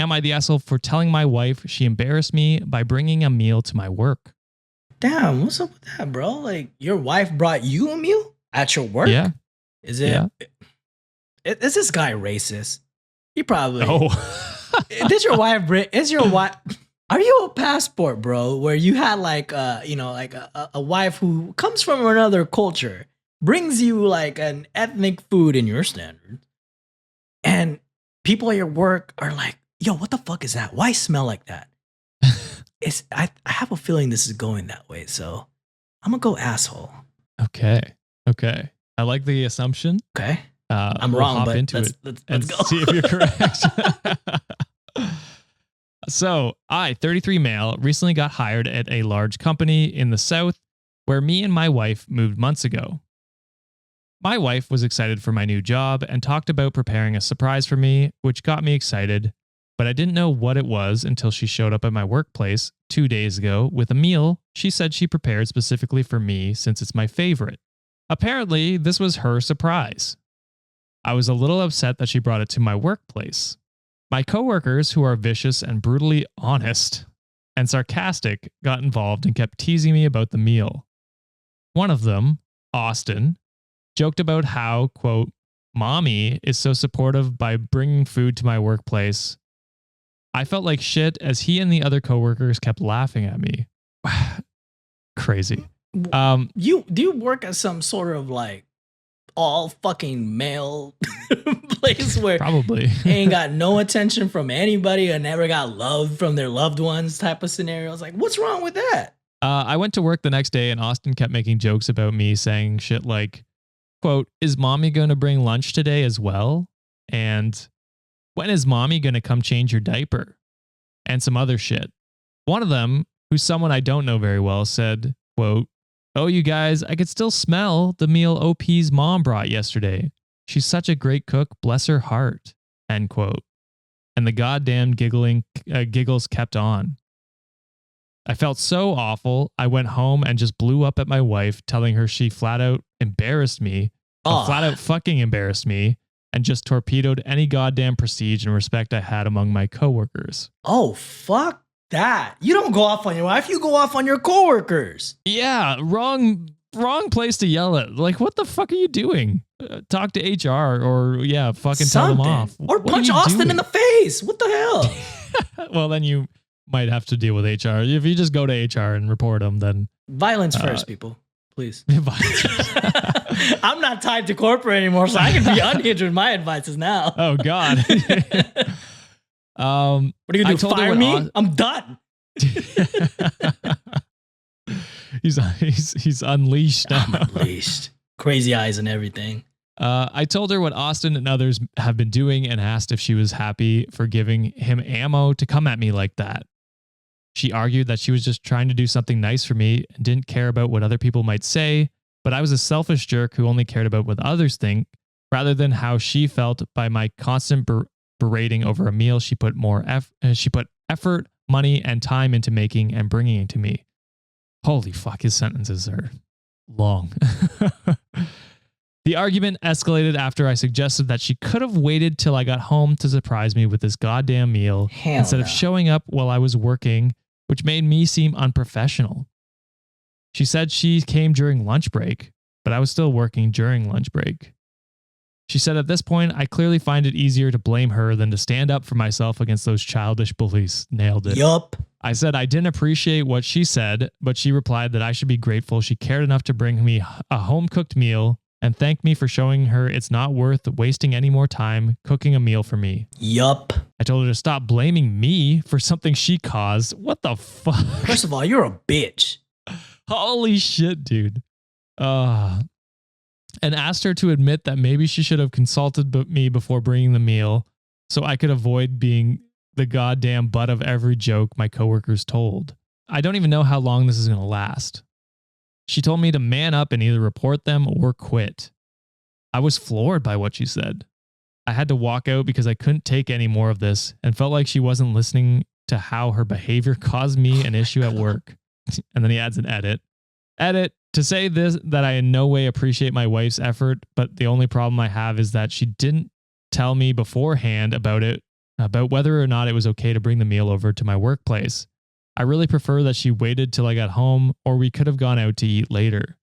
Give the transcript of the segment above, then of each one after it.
am I the asshole for telling my wife she embarrassed me by bringing a meal to my work? Damn, what's up with that, bro? Like, your wife brought you a meal at your work? Yeah. Is it? Yeah. Is this guy racist? He probably. Oh. Is your wife? Are you a passport, bro? Where you had like, like a wife who comes from another culture, brings you like an ethnic food in your standards, and people at your work are like, "Yo, what the fuck is that? Why smell like that?" I have a feeling this is going that way, so I'm gonna go asshole. Okay. I like the assumption. Okay. I'm wrong, hop but into let's go. See if you're correct. So, I, 33 male, recently got hired at a large company in the South where me and my wife moved months ago. My wife was excited for my new job and talked about preparing a surprise for me, which got me excited, but I didn't know what it was until she showed up at my workplace 2 days ago with a meal she said she prepared specifically for me since it's my favorite. Apparently, this was her surprise. I was a little upset that she brought it to my workplace. My coworkers, who are vicious and brutally honest and sarcastic, got involved and kept teasing me about the meal. One of them, Austin, joked about how, quote, "Mommy is so supportive by bringing food to my workplace." I felt like shit as he and the other coworkers kept laughing at me. Crazy. Do you work at some sort of like all fucking male place where probably ain't got no attention from anybody and never got love from their loved ones type of scenarios? Like, what's wrong with that? I went to work the next day and Austin kept making jokes about me, saying shit like, quote, "Is mommy going to bring lunch today as well? And when is mommy going to come change your diaper?" And some other shit. One of them, who's someone I don't know very well, said, quote, "Oh, you guys, I could still smell the meal OP's mom brought yesterday. She's such a great cook, bless her heart," end quote. And the goddamn giggles kept on. I felt so awful. I went home and just blew up at my wife, telling her she flat out embarrassed me, flat out fucking embarrassed me, and just torpedoed any goddamn prestige and respect I had among my coworkers. Oh, fuck that. You don't go off on your wife, you go off on your coworkers. Yeah, wrong place to yell at. Like, what the fuck are you doing? Talk to HR or fucking tell them off. Or punch Austin in the face. What the hell? Well, then you might have to deal with HR. If you just go to HR and report them, then violence first, people. Please. I'm not tied to corporate anymore, so I can be unhinged with my advices now. Oh God. What are you gonna do? Fire me? I'm done. He's unleashed now. I'm unleashed. Crazy eyes and everything. I told her what Austin and others have been doing and asked if she was happy for giving him ammo to come at me like that. She argued that she was just trying to do something nice for me and didn't care about what other people might say, but I was a selfish jerk who only cared about what others think rather than how she felt by my constant berating over a meal she put effort, money, and time into making and bringing it to me. Holy fuck, his sentences are long. The argument escalated after I suggested that she could have waited till I got home to surprise me with this goddamn meal instead of showing up while I was working, which made me seem unprofessional. She said she came during lunch break, but I was still working during lunch break. She said at this point, I clearly find it easier to blame her than to stand up for myself against those childish bullies. Nailed it. Yup. I said I didn't appreciate what she said, but she replied that I should be grateful she cared enough to bring me a home-cooked meal and thanked me for showing her it's not worth wasting any more time cooking a meal for me. Yup. I told her to stop blaming me for something she caused. What the fuck? First of all, you're a bitch. Holy shit, dude. And asked her to admit that maybe she should have consulted me before bringing the meal so I could avoid being the goddamn butt of every joke my coworkers told. I don't even know how long this is going to last. She told me to man up and either report them or quit. I was floored by what she said. I had to walk out because I couldn't take any more of this and felt like she wasn't listening to how her behavior caused me an issue at work. And then he adds an edit. Edit, to say this, that I in no way appreciate my wife's effort, but the only problem I have is that she didn't tell me beforehand about it about whether or not it was okay to bring the meal over to my workplace. I really prefer that she waited till I got home, or we could have gone out to eat later.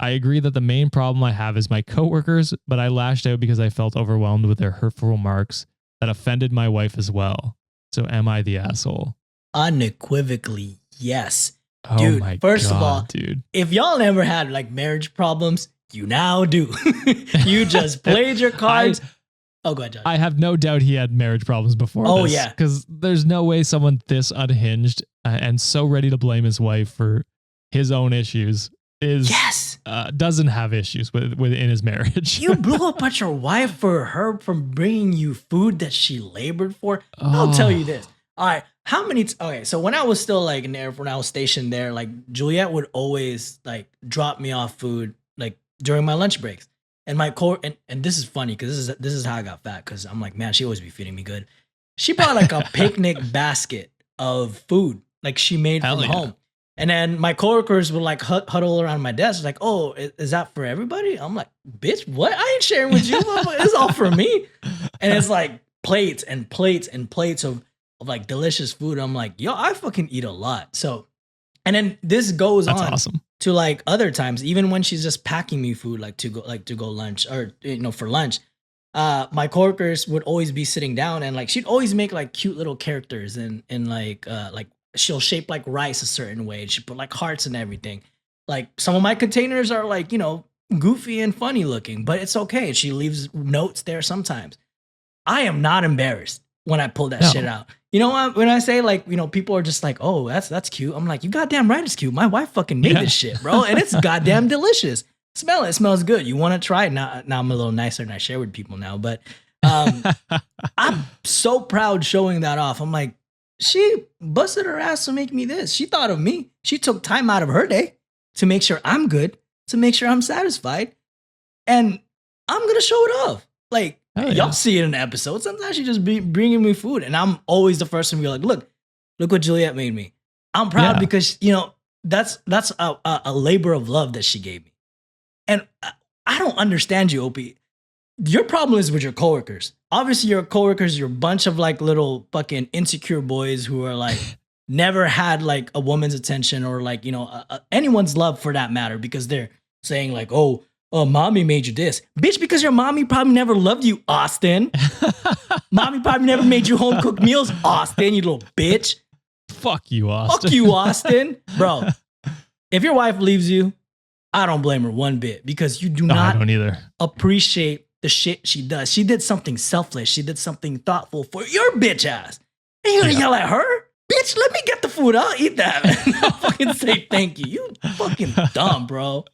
I agree that the main problem I have is my coworkers, but I lashed out because I felt overwhelmed with their hurtful remarks that offended my wife as well. So am I the asshole? Unequivocally, yes. Oh Dude, my first God, of all, dude. if y'all never had like marriage problems, you now do. You just played your cards. Oh, go ahead, Josh. I have no doubt he had marriage problems before Oh, this. yeah. Because there's no way someone this unhinged and so ready to blame his wife for his own issues is doesn't have issues within his marriage. You blew up at your wife for her from bringing you food that she labored for. I'll tell you this. All right, how many? Okay, so when I was still like in the airport, when I was stationed there, like Juliet would always like drop me off food like during my lunch breaks. And my and this is funny because this is how I got fat, because I'm like, man, she always be feeding me good. She brought like a picnic basket of food, like she made from home. And then my coworkers would like huddle around my desk, like, oh, is that for everybody? I'm like, bitch, what? I ain't sharing with you. It's all for me. And it's like plates and plates and plates of like delicious food. I'm like, yo, I fucking eat a lot. So, and then this goes on awesome. To like other times, even when she's just packing me food, like to go lunch or, for lunch. My coworkers would always be sitting down, and like she'd always make like cute little characters and like she'll shape like rice a certain way. She put like hearts and everything. Like some of my containers are like, goofy and funny looking, but it's okay. She leaves notes there sometimes. I am not embarrassed when I pull that shit out. You know what? When I say like, people are just like, oh, that's cute. I'm like, you goddamn right it's cute. My wife fucking made this shit, bro. And it's goddamn delicious. Smell it. It smells good. You want to try it? Now I'm a little nicer and I share with people now. But I'm so proud showing that off. I'm like, she busted her ass to make me this. She thought of me. She took time out of her day to make sure I'm good, to make sure I'm satisfied. And I'm going to show it off. Like, y'all see it in the episode. Sometimes she just be bringing me food. And I'm always the first one to be like, look what Juliet made me. I'm proud because, that's a labor of love that she gave me. And I don't understand you, Opie. Your problem is with your coworkers. Obviously, your coworkers, you're a bunch of like little fucking insecure boys who are like never had like a woman's attention or like, anyone's love for that matter, because they're saying like, oh, mommy made you this. Bitch, because your mommy probably never loved you, Austin. Mommy probably never made you home cooked meals, Austin, you little bitch. Fuck you, Austin. Fuck you, Austin. Bro, if your wife leaves you, I don't blame her one bit, because you do not I don't either. Appreciate the shit she does. She did something selfless. She did something thoughtful for your bitch ass. And you're gonna yell at her? Bitch, let me get the food. I'll eat that. And I'll fucking say thank you. You fucking dumb, bro.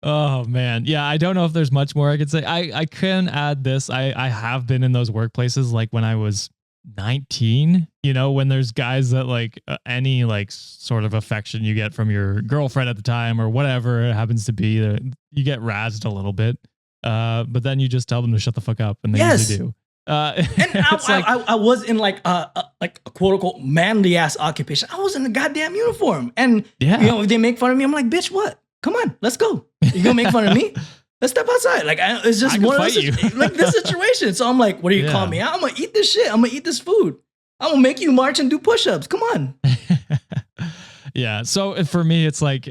Oh man. Yeah, I don't know if there's much more I could say. I can add this. I have been in those workplaces like when I was 19, when there's guys that like any like sort of affection you get from your girlfriend at the time or whatever it happens to be, you get razzed a little bit. But then you just tell them to shut the fuck up, and they usually do. And I was in like a quote unquote manly ass occupation. I was in the goddamn uniform, and if they make fun of me, I'm like, bitch, what? Come on, let's go. You gonna make fun of me? Let's step outside. Like it's just one of those like this situation. So I'm like, what do you call me out? I'm gonna eat this shit. I'm gonna eat this food. I'm gonna make you march and do push-ups. Come on. Yeah. So for me, it's like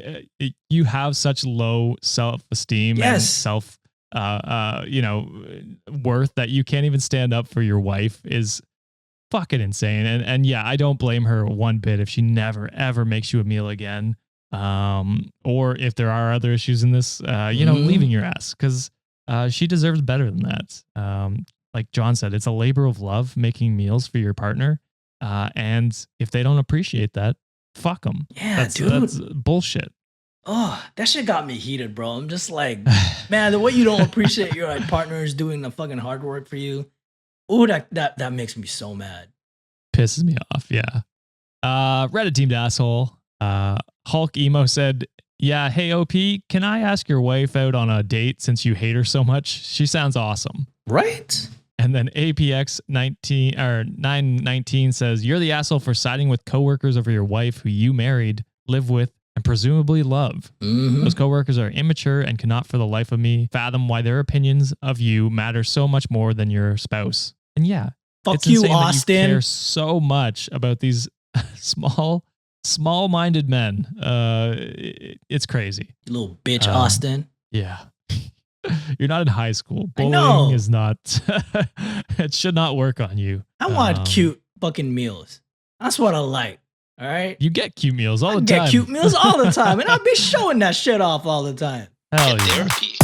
you have such low self-esteem and self worth that you can't even stand up for your wife is fucking insane. And yeah, I don't blame her one bit if she never ever makes you a meal again. Or if there are other issues in this, leaving your ass, because she deserves better than that. Like John said, it's a labor of love making meals for your partner. And if they don't appreciate that, fuck them. Yeah, that's bullshit. Oh, that shit got me heated, bro. I'm just like, man, the way you don't appreciate your like, partner is doing the fucking hard work for you. Ooh, that makes me so mad. Pisses me off. Yeah. Reddit deemed asshole. Hulk Emo said, yeah, hey OP, can I ask your wife out on a date since you hate her so much? She sounds awesome. Right? And then APX 919 says, you're the asshole for siding with coworkers over your wife who you married, live with, and presumably love. Mm-hmm. Those coworkers are immature and cannot for the life of me fathom why their opinions of you matter so much more than your spouse. And yeah, Fuck it's you, insane that you Austin. care so much about these small-minded men. It's crazy. You little bitch, Austin. Yeah. You're not in high school. I know. Bullying is not, it should not work on you. I want cute fucking meals. That's what I like. All right. You get cute meals all the time. Get cute meals all the time. And I'll be showing that shit off all the time. Hell yeah. Therapy.